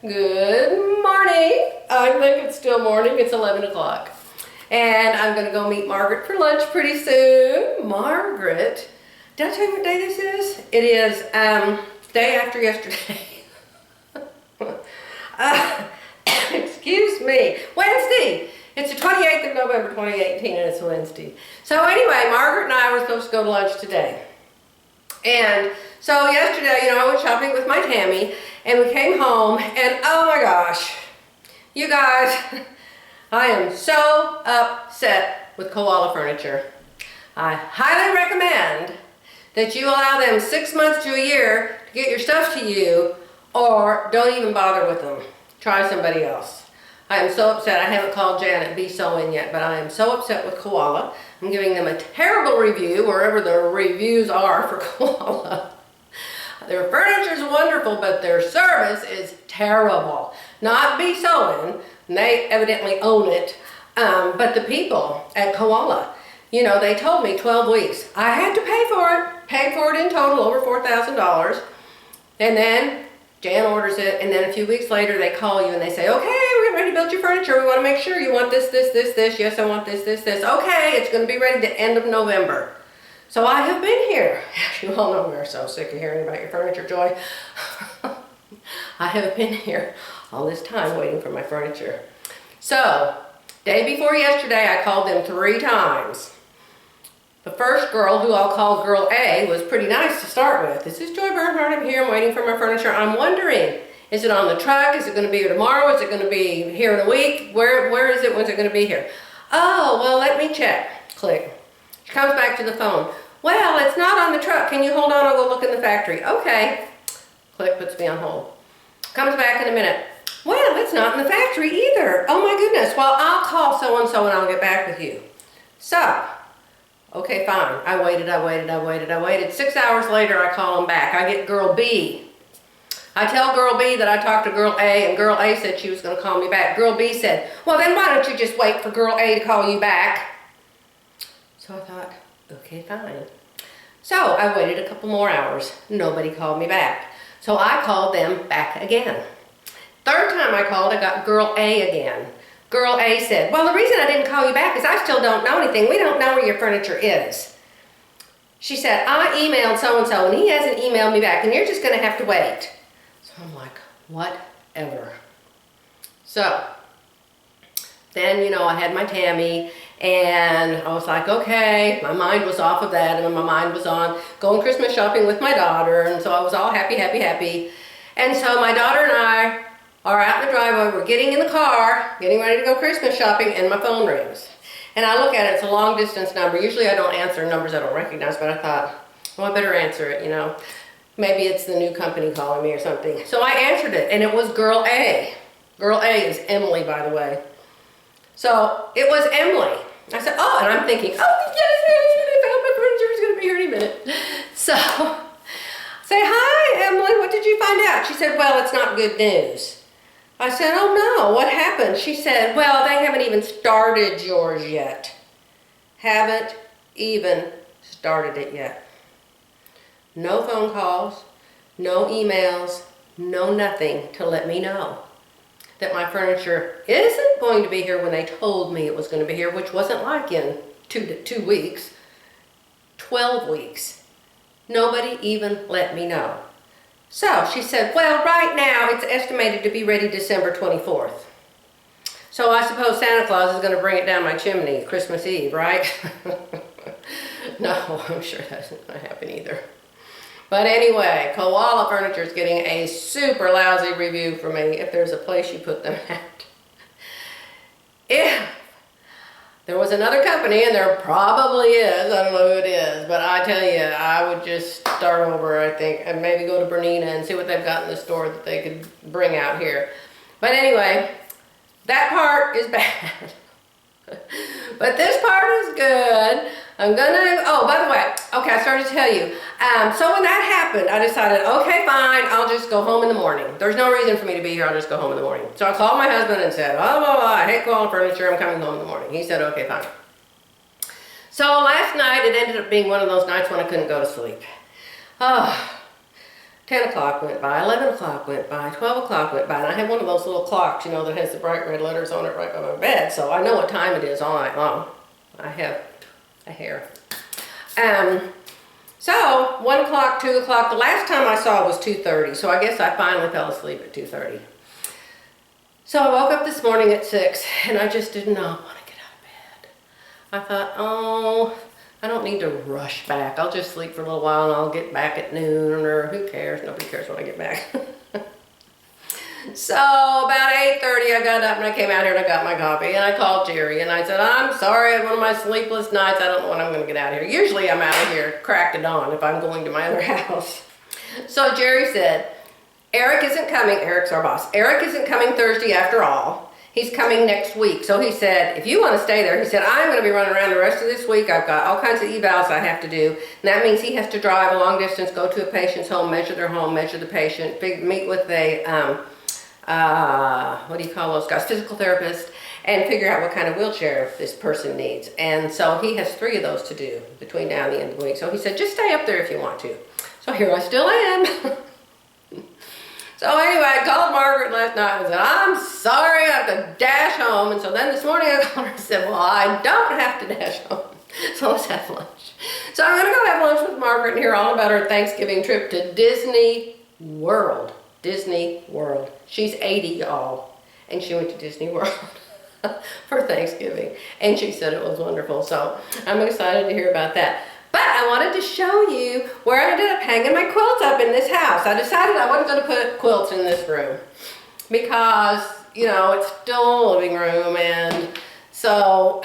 Good morning. I think it's still morning. It's 11 o'clock. And I'm going to go meet Margaret for lunch pretty soon. Margaret, did I tell you what day this is? It is day after yesterday. Excuse me. Wednesday. It's the 28th of November 2018 and it's Wednesday. So anyway, Margaret and I were supposed to go to lunch today. And so yesterday, I went shopping with my Tammy and we came home and oh my gosh, you guys, I am so upset with Koala Furniture. I highly recommend that you allow them 6 months to a year to get your stuff to you, or don't even bother with them. Try somebody else. I am so upset. I haven't called Janet B. Sewing yet, but I am so upset with Koala. I'm giving them a terrible review wherever the reviews are for Koala. Their furniture is wonderful, but their service is terrible. Not B. Sewing, they evidently own it, but the people at Koala, they told me 12 weeks. I had to pay for it. Paid for it in total, over $4,000. And then Jan orders it, and then a few weeks later they call you and they say, okay, we're getting ready to build your furniture. We want to make sure you want this, this, this, this. Yes, I want this, this, this. Okay, it's going to be ready the end of November. So I have been here. You all know we're so sick of hearing about your furniture, Joy. I have been here all this time waiting for my furniture. So, day before yesterday, I called them 3 times. The first girl, who I'll call Girl A, was pretty nice to start with. This is Joy Bernhardt. I'm here. I'm waiting for my furniture. I'm wondering, is it on the truck? Is it going to be here tomorrow? Is it going to be here in a week? Where is it? When's it going to be here? Oh, well, let me check. Click. She comes back to the phone. Well, it's not on the truck. Can you hold on? I'll go look in the factory. Okay. Click, puts me on hold. Comes back in a minute. Well, it's not in the factory either. Oh my goodness. Well, I'll call so-and-so and I'll get back with you. So, okay, fine. I waited. 6 hours later, I call them back. I get Girl B. I tell Girl B that I talked to Girl A, and Girl A said she was going to call me back. Girl B said, well, then why don't you just wait for Girl A to call you back? So I thought, okay, fine. So I waited a couple more hours. Nobody called me back. So I called them back again. Third time I called, I got Girl A again. Girl A said, well, the reason I didn't call you back is I still don't know anything. We don't know where your furniture is. She said, I emailed so-and-so and he hasn't emailed me back and you're just going to have to wait. So I'm like, whatever. So then, I had my Tammy and I was like, okay, my mind was off of that and my mind was on going Christmas shopping with my daughter. And so I was all happy. And so my daughter and I are out in the driveway, we're getting in the car, getting ready to go Christmas shopping, and my phone rings. And I look at it, it's a long distance number. Usually I don't answer numbers I don't recognize, but I thought, well, I better answer it, Maybe it's the new company calling me or something. So I answered it, and it was Girl A. Girl A is Emily, by the way. So it was Emily. I said, oh, and I'm thinking, oh, yes, I found my furniture, it's going to be here any minute. So, say, hi, Emily, what did you find out? She said, well, it's not good news. I said, oh no, what happened? She said, well, they haven't even started yours yet. Haven't even started it yet. No phone calls, no emails, no nothing to let me know that my furniture isn't going to be here when they told me it was going to be here, which wasn't like in two weeks, 12 weeks. Nobody even let me know. So she said, well, right now it's estimated to be ready December 24th. So I suppose Santa Claus is going to bring it down my chimney Christmas Eve, right? No, I'm sure that's not going to happen either. But anyway, Koala Furniture is getting a super lousy review from me, if there's a place you put them at. If there was another company, and there probably is, I don't know who it is, but I tell you, I would just start over, I think, and maybe go to Bernina and see what they've got in the store that they could bring out here. But anyway, that part is bad. But this part is good. Oh, by the way, okay, I started to tell you. So when that happened, I decided, okay, fine, I'll just go home in the morning. There's no reason for me to be here, I'll just go home in the morning. So I called my husband and said, I hate Koala Furniture, I'm coming home in the morning. He said, okay, fine. So last night, it ended up being one of those nights when I couldn't go to sleep. Oh, 10 o'clock went by, 11 o'clock went by, 12 o'clock went by, and I have one of those little clocks, you know, that has the bright red letters on it right by my bed, so I know what time it is all night long. I have a hair. So 1 o'clock, 2 o'clock, the last time I saw it was 2:30, so I guess I finally fell asleep at 2:30. So I woke up this morning at 6, and I just did not want to get out of bed. I thought, oh, I don't need to rush back. I'll just sleep for a little while and I'll get back at noon, or who cares? Nobody cares when I get back. So about 8:30 I got up and I came out here and I got my coffee and I called Jerry and I said, I'm sorry, I had one of my sleepless nights. I don't know when I'm going to get out of here. Usually I'm out of here crack of dawn if I'm going to my other house. So Jerry said, Eric isn't coming. Eric's our boss. Eric isn't coming Thursday after all. He's coming next week. So he said, if you want to stay there, he said, I'm going to be running around the rest of this week. I've got all kinds of evals I have to do. And that means he has to drive a long distance, go to a patient's home, measure their home, measure the patient, meet with a, what do you call those guys, physical therapist, and figure out what kind of wheelchair this person needs. And so he has 3 of those to do between now and the end of the week. So he said, just stay up there if you want to. So here I still am. So anyway, I called Margaret last night and said, I'm sorry, I have to dash home. And so then this morning I called her and said, well, I don't have to dash home. So let's have lunch. So I'm going to go have lunch with Margaret and hear all about her Thanksgiving trip to Disney World. Disney World. She's 80, y'all. And she went to Disney World for Thanksgiving. And she said it was wonderful. So I'm excited to hear about that. But I wanted to show you where I ended up hanging my quilts up in this house. I decided I wasn't going to put quilts in this room because, you know, it's still a living room, and so,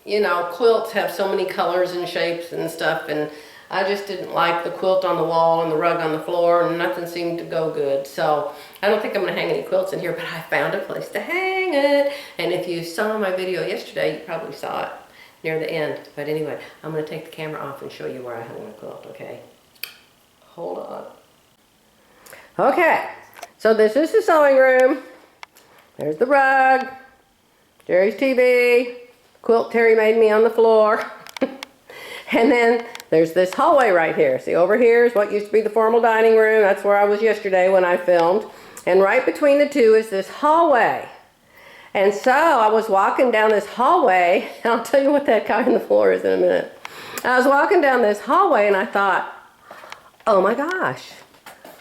you know, quilts have so many colors and shapes and stuff, and I just didn't like the quilt on the wall and the rug on the floor, and nothing seemed to go good. So I don't think I'm going to hang any quilts in here, but I found a place to hang it. And if you saw my video yesterday, you probably saw it near the end. But anyway, I'm going to take the camera off and show you where I hung my quilt, okay? Hold on. Okay, so this is the sewing room. There's the rug, Jerry's TV, quilt Terry made me on the floor. And then there's this hallway right here. See, over here is what used to be the formal dining room. That's where I was yesterday when I filmed. And right between the two is this hallway. And so I was walking down this hallway, and I'll tell you what that guy on the floor is in a minute. I was walking down this hallway and I thought, oh my gosh,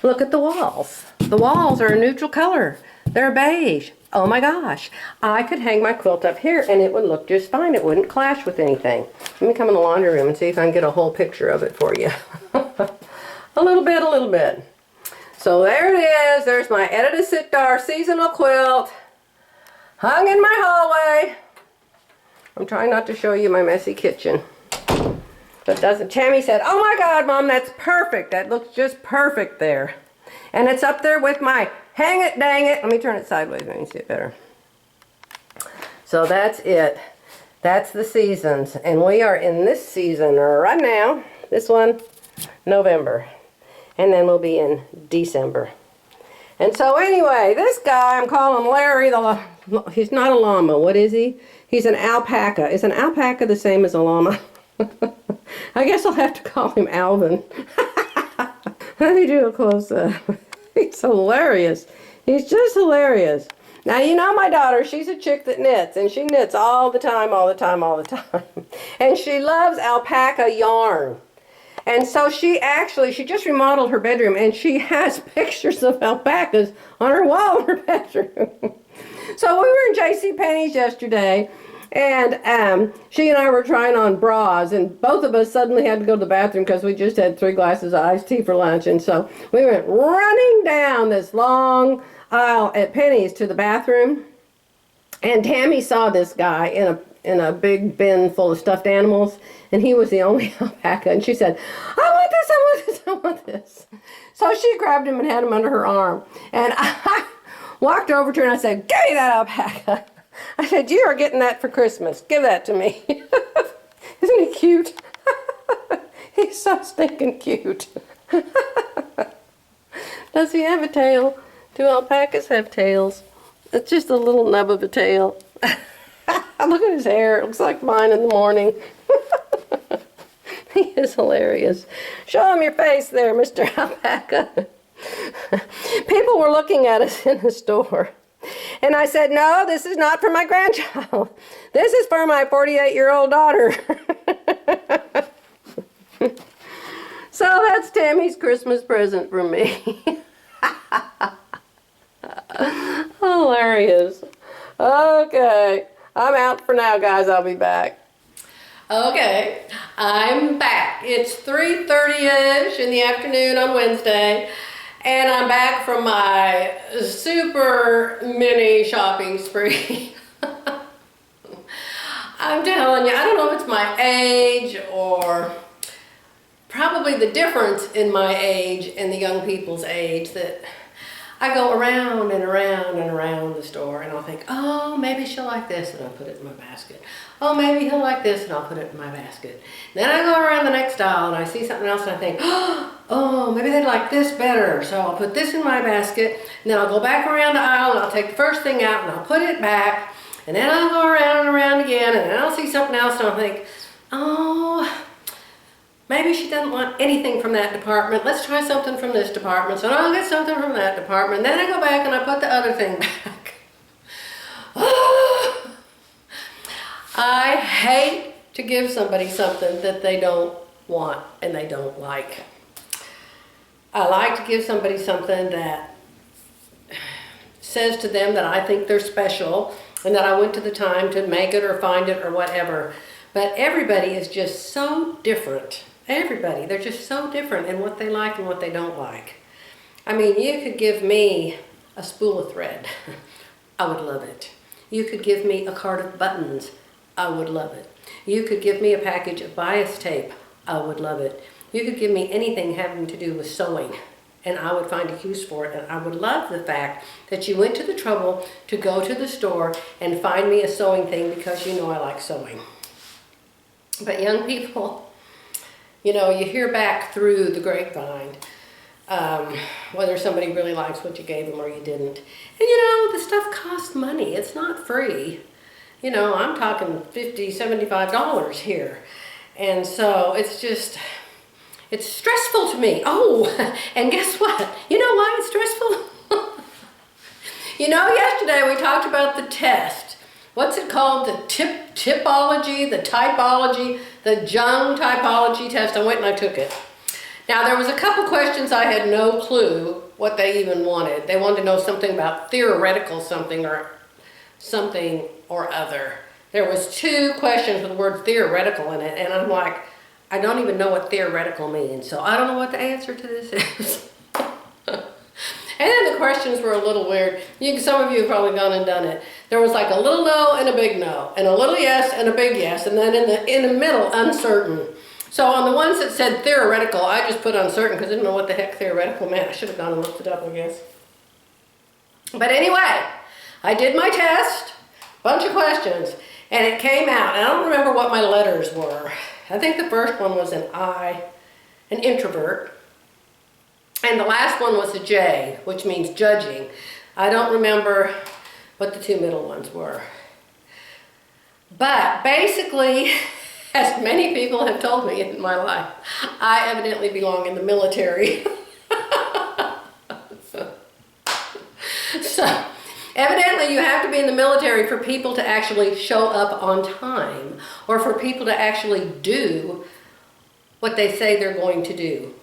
look at the walls. The walls are a neutral color. They're beige. Oh my gosh, I could hang my quilt up here and it would look just fine. It wouldn't clash with anything. Let me come in the laundry room and see if I can get a whole picture of it for you. A little bit. So there it is. There's my Edited Sitar seasonal quilt. Hung in my hallway. I'm trying not to show you my messy kitchen. But doesn't, Tammy said, oh my God, Mom, that's perfect. That looks just perfect there. And it's up there with my hang it, dang it. Let me turn it sideways so you can see it better. So that's it. That's the seasons. And we are in this season right now. This one, November. And then we'll be in December. And so anyway, this guy, I'm calling him Larry. He's not a llama. What is he? He's an alpaca. Is an alpaca the same as a llama? I guess I'll have to call him Alvin. Let me do a close-up. He's hilarious. He's just hilarious. Now, you know my daughter, she's a chick that knits, and she knits all the time. And she loves alpaca yarn. And so she just remodeled her bedroom, and she has pictures of alpacas on her wall in her bedroom. So we were in JCPenney's yesterday, and she and I were trying on bras, and both of us suddenly had to go to the bathroom because we just had 3 glasses of iced tea for lunch. And so we went running down this long aisle at Penny's to the bathroom, and Tammy saw this guy in a big bin full of stuffed animals, and he was the only alpaca, and she said, I want this. So she grabbed him and had him under her arm, and I walked over to her and I said, give me that alpaca. I said, you are getting that for Christmas. Give that to me. Isn't he cute? He's so stinking cute. Does he have a tail? Do alpacas have tails? It's just a little nub of a tail. Look at his hair. It looks like mine in the morning. He is hilarious. Show him your face there, Mr. Alpaca. People were looking at us in the store. And I said, no, this is not for my grandchild. This is for my 48-year-old daughter. So that's Tammy's Christmas present for me. Hilarious. Okay, I'm out for now, guys. I'll be back. Okay, I'm back. It's 3:30-ish in the afternoon on Wednesday, and I'm back from my super mini shopping spree. I'm telling you, I don't know if it's my age or probably the difference in my age and the young people's age that I go around and around and around the store, and I'll think, oh, maybe she'll like this, and I'll put it in my basket. Oh, maybe he'll like this, and I'll put it in my basket. Then I go around the next aisle, and I see something else, and I think, oh, maybe they'd like this better, so I'll put this in my basket, and then I'll go back around the aisle, and I'll take the first thing out, and I'll put it back, and then I'll go around and around again, and then I'll see something else, and I'll think, oh, maybe she doesn't want anything from that department. Let's try something from this department. So I'll get something from that department. Then I go back and I put the other thing back. I hate to give somebody something that they don't want and they don't like. I like to give somebody something that says to them that I think they're special and that I went to the time to make it or find it or whatever. But everybody is just so different. Everybody, they're just so different in what they like and what they don't like. I mean, you could give me a spool of thread. I would love it. You could give me a card of buttons. I would love it. You could give me a package of bias tape. I would love it. You could give me anything having to do with sewing, and I would find a use for it. And I would love the fact that you went to the trouble to go to the store and find me a sewing thing because you know I like sewing. But young people, you know, you hear back through the grapevine whether somebody really likes what you gave them or you didn't. And you know, the stuff costs money. It's not free. You know, I'm talking $50, $75 here. And so it's just, it's stressful to me. Oh, and guess what? You know why it's stressful? You know, yesterday we talked about the test. What's it called? The typology, the typology, the Jung Typology test. I went and I took it. Now, there was a couple questions I had no clue what they even wanted. They wanted to know something about theoretical something or other. There was 2 questions with the word theoretical in it, and I'm like, I don't even know what theoretical means, so I don't know what the answer to this is. And then the questions were a little weird. Some of you have probably gone and done it. There was like a little no and a big no, and a little yes and a big yes, and then in the middle, uncertain. So on the ones that said theoretical, I just put uncertain because I didn't know what the heck theoretical meant. I should have gone and looked it up, I guess. But anyway, I did my test, bunch of questions, and it came out. And I don't remember what my letters were. I think the first one was an I, an introvert. And the last one was a J, which means judging. I don't remember what the 2 middle ones were. But basically, as many people have told me in my life, I evidently belong in the military. So, evidently you have to be in the military for people to actually show up on time, or for people to actually do what they say they're going to do.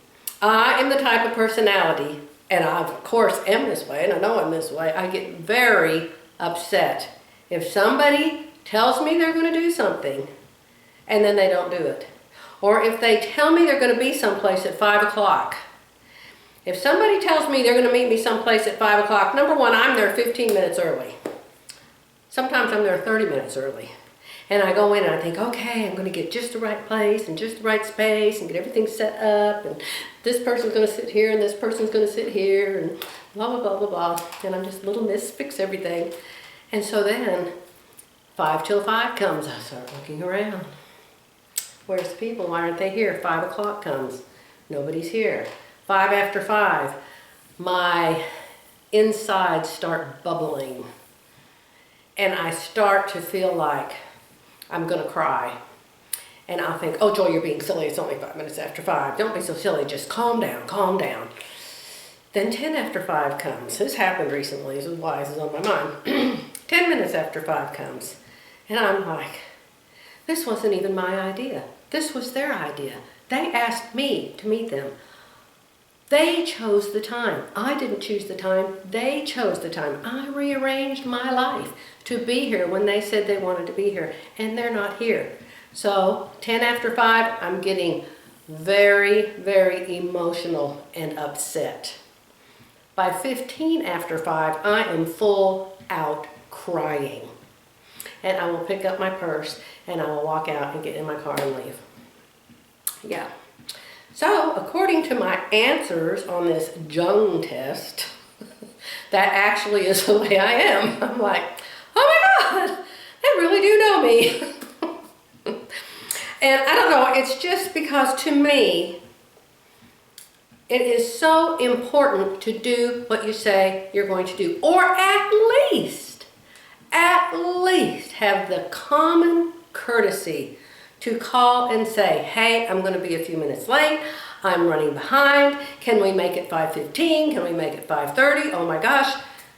I am the type of personality, and I of course am this way, and I know I'm this way, I get very upset if somebody tells me they're going to do something and then they don't do it. Or if they tell me they're going to be someplace at 5 o'clock. If somebody tells me they're going to meet me someplace at 5 o'clock, number one, I'm there 15 minutes early. Sometimes I'm there 30 minutes early. And I go in and I think, okay, I'm going to get just the right place and just the right space and get everything set up. And this person's going to sit here and this person's going to sit here and blah, blah, blah, blah, blah. And I'm just little miss fix everything. And so then 5 till 5 comes. I start looking around. Where's the people? Why aren't they here? 5 o'clock comes. Nobody's here. 5 after 5. My insides start bubbling. And I start to feel like I'm going to cry. And I'll think, oh, Joy, you're being silly. It's only 5 minutes after 5. Don't be so silly. Just calm down, calm down. Then 10 after 5 comes. This happened recently. This is why this is on my mind. 10 minutes after 5 comes. And I'm like, this wasn't even my idea. This was their idea. They asked me to meet them. They chose the time. I didn't choose the time. They chose the time. I rearranged my life to be here when they said they wanted to be here. And they're not here. So 10 after 5, I'm getting very, very emotional and upset. By 15 after 5, I am full out crying. And I will pick up my purse and I will walk out and get in my car and leave. Yeah. So according to my answers on this Jung test, that actually is the way I am. I'm like, oh my God, they really do know me. And I don't know, it's just because to me, it is so important to do what you say you're going to do. Or at least have the common courtesy to call and say, hey, I'm going to be a few minutes late. I'm running behind. Can we make it 5:15? Can we make it 5:30? Oh my gosh.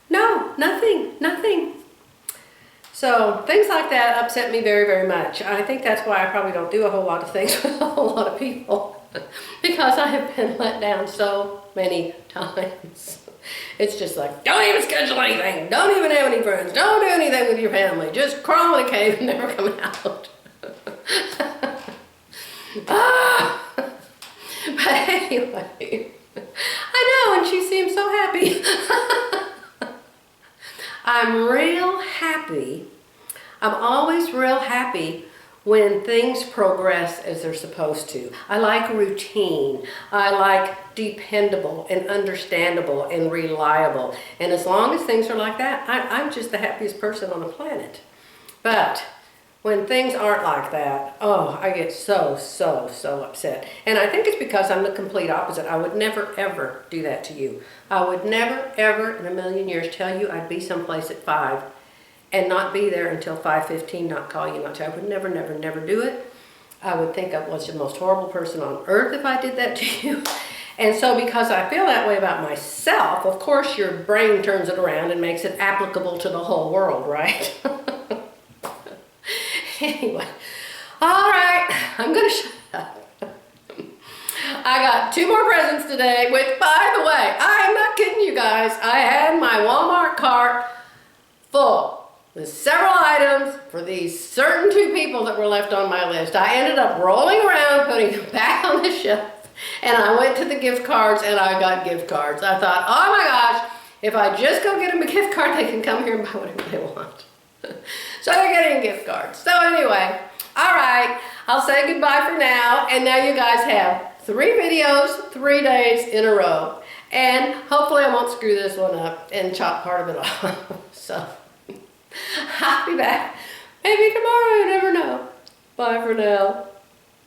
No, nothing. So things like that upset me very, very much. I think that's why I probably don't do a whole lot of things with a whole lot of people because I have been let down so many times. It's just like, don't even schedule anything. Don't even have any friends. Don't do anything with your family. Just crawl in a cave and never come out. But anyway, I know, and she seems so happy. I'm real happy. I'm always real happy when things progress as they're supposed to. I like routine. I like dependable and understandable and reliable. And as long as things are like that, I'm just the happiest person on the planet. But when things aren't like that, oh, I get so upset. And I think it's because I'm the complete opposite. I would never, ever do that to you. I would never, ever in a million years tell you I'd be someplace at 5 and not be there until 5:15, not call you, not tell you. I would never, never do it. I would think I was the most horrible person on earth if I did that to you. And so because I feel that way about myself, of course your brain turns it around and makes it applicable to the whole world, right? Anyway, all right, I'm going to shut up. I got 2 more presents today, which, by the way, I'm not kidding you guys. I had my Walmart cart full with several items for these certain 2 people that were left on my list. I ended up rolling around, putting them back on the shelf, and I went to the gift cards and I got gift cards. I thought, oh my gosh, if I just go get them a gift card, they can come here and buy whatever they want. So they're getting gift cards. So anyway, all right, I'll say goodbye for now. And now you guys have 3 videos, 3 days in a row. And hopefully I won't screw this one up and chop part of it off. So I'll be back maybe tomorrow, you never know. Bye for now.